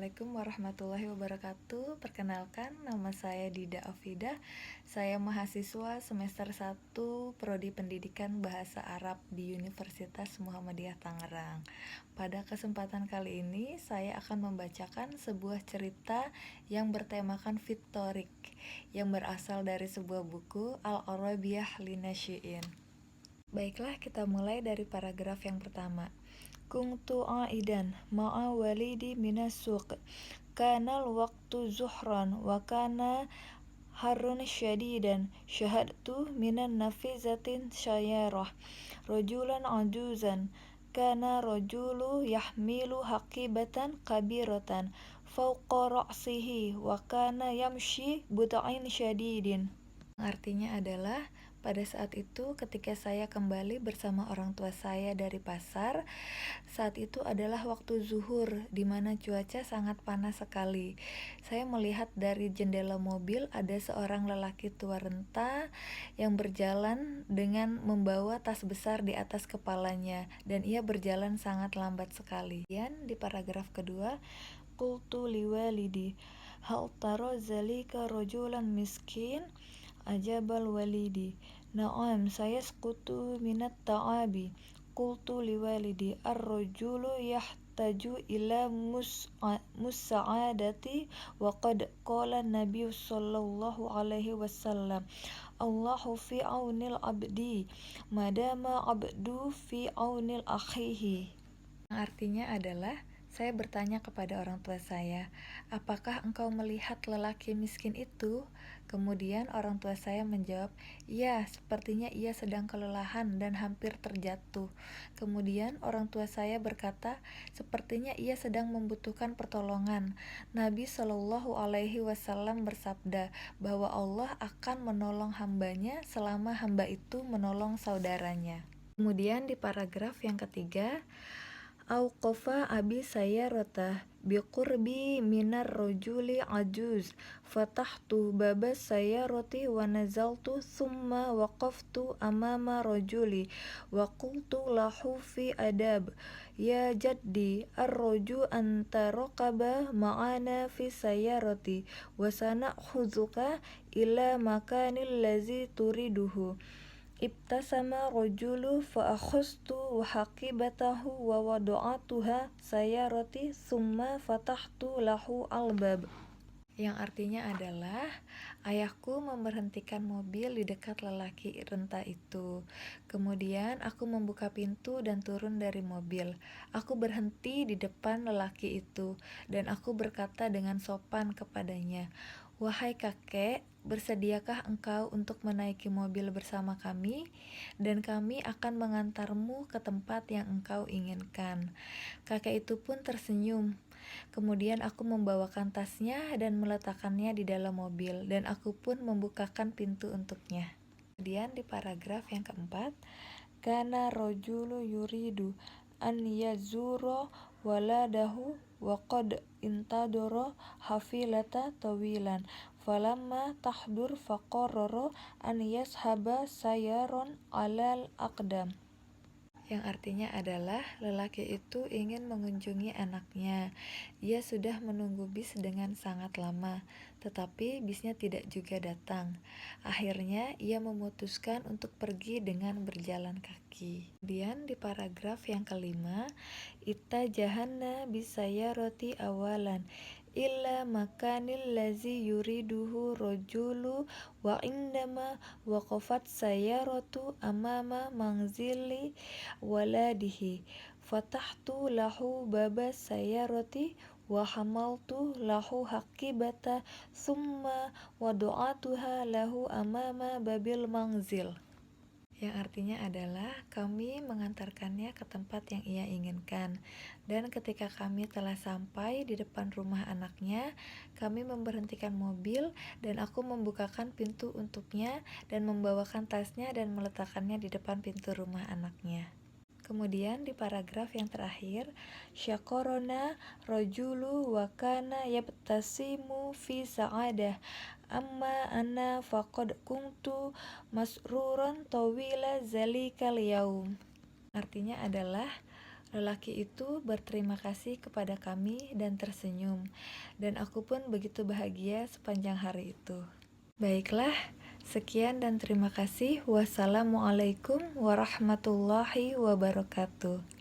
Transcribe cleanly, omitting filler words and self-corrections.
Assalamualaikum warahmatullahi wabarakatuh. Perkenalkan, nama saya Dida Afidah. Saya mahasiswa semester 1 Prodi Pendidikan Bahasa Arab di Universitas Muhammadiyah Tangerang. Pada kesempatan kali ini, saya akan membacakan sebuah cerita yang bertemakan Viktorik, yang berasal dari sebuah buku Al-Arabiyah Linasyi'in. Baiklah, kita mulai dari paragraf yang pertama. Kuntu aidan ma'a walidi minas suq. Kanal waktu zuhran wa kana harun syadidan. Syahadtu minan nafizatin syayarah. Rajulan ajuzan. Kana rajulu yahmilu haqibatan kabiratan fawqa ra'sihi wa kana yamshi buta'in syadidin. Artinya adalah pada saat itu ketika saya kembali bersama orang tua saya dari pasar, saat itu adalah waktu zuhur di mana cuaca sangat panas sekali. Saya melihat dari jendela mobil ada seorang lelaki tua renta yang berjalan dengan membawa tas besar di atas kepalanya dan ia berjalan sangat lambat sekali. Kemudian di paragraf kedua, qultu liwalidi hal tara zalika rajulan miskin. Ajabal walidi, na'am sayasqutu minat ta'abi. Qultu liwalidi, ar-rajulu yahtaju ila mus'adati wa qad qala Nabi sallallahu alaihi wasallam, Allahu fi aunil abdi, madama abdu fi aunil akhihi. Artinya adalah saya bertanya kepada orang tua saya, apakah engkau melihat lelaki miskin itu? Kemudian orang tua saya menjawab, ya, sepertinya ia sedang kelelahan dan hampir terjatuh. Kemudian orang tua saya berkata, sepertinya ia sedang membutuhkan pertolongan. Nabi Shallallahu Alaihi Wasallam bersabda bahwa Allah akan menolong hambanya selama hamba itu menolong saudaranya. Kemudian di paragraf yang ketiga, Auqafa abi sayyarata biqurbi minar rajuli ajuz fatahtu babas sayyarati wa nazaltu thumma waqaftu amama rajuli wa qultu lahu fi adab ya jaddi arraju anta raqaba ma'ana fi sayyarati wa sana'khuzuka ila makanil lazi turiduhu. Ibtasama rajulu fa akhustu haqibatahu wa wada'atuha sayyarati summa fatahtu lahu albab. Yang artinya adalah ayahku memberhentikan mobil di dekat lelaki renta itu. Kemudian aku membuka pintu dan turun dari mobil. Aku berhenti di depan lelaki itu dan aku berkata dengan sopan kepadanya, wahai kakek, bersediakah engkau untuk menaiki mobil bersama kami? Dan kami akan mengantarmu ke tempat yang engkau inginkan. Kakek itu pun tersenyum. Kemudian aku membawakan tasnya dan meletakkannya di dalam mobil, dan aku pun membukakan pintu untuknya. Kemudian di paragraf yang keempat, kana rajulu yuridu an yazura waladahu wa qad intadara hafilata tawilan falamma tahdur faqarrara an yashaba sayaron alal aqdam. Yang artinya adalah lelaki itu ingin mengunjungi anaknya. Ia sudah menunggu bis dengan sangat lama, tetapi bisnya tidak juga datang. Akhirnya ia memutuskan untuk pergi dengan berjalan kaki. Kemudian di paragraf yang kelima, Ita jahanna bisayaroti awalan illa makanil lazi yuriduhu rajulu wa indama waqafat sayaratu amama manzili waladihi fatahtu lahu baba sayarati wa hamaltu lahu haqibata summa wadu'atuha lahu amama babil manzil. Yang artinya adalah kami mengantarkannya ke tempat yang ia inginkan. Dan ketika kami telah sampai di depan rumah anaknya, kami memberhentikan mobil dan aku membukakan pintu untuknya dan membawakan tasnya dan meletakkannya di depan pintu rumah anaknya. Kemudian di paragraf yang terakhir, syakorona rajulu wa kana yabtasimu fi sa'adah amma ana faqad kuntu masruran tawila zalikal yaum. Artinya adalah Lelaki itu berterima kasih kepada kami dan tersenyum, dan aku pun begitu bahagia sepanjang hari itu. Baiklah, sekian dan terima kasih. Wassalamualaikum warahmatullahi wabarakatuh.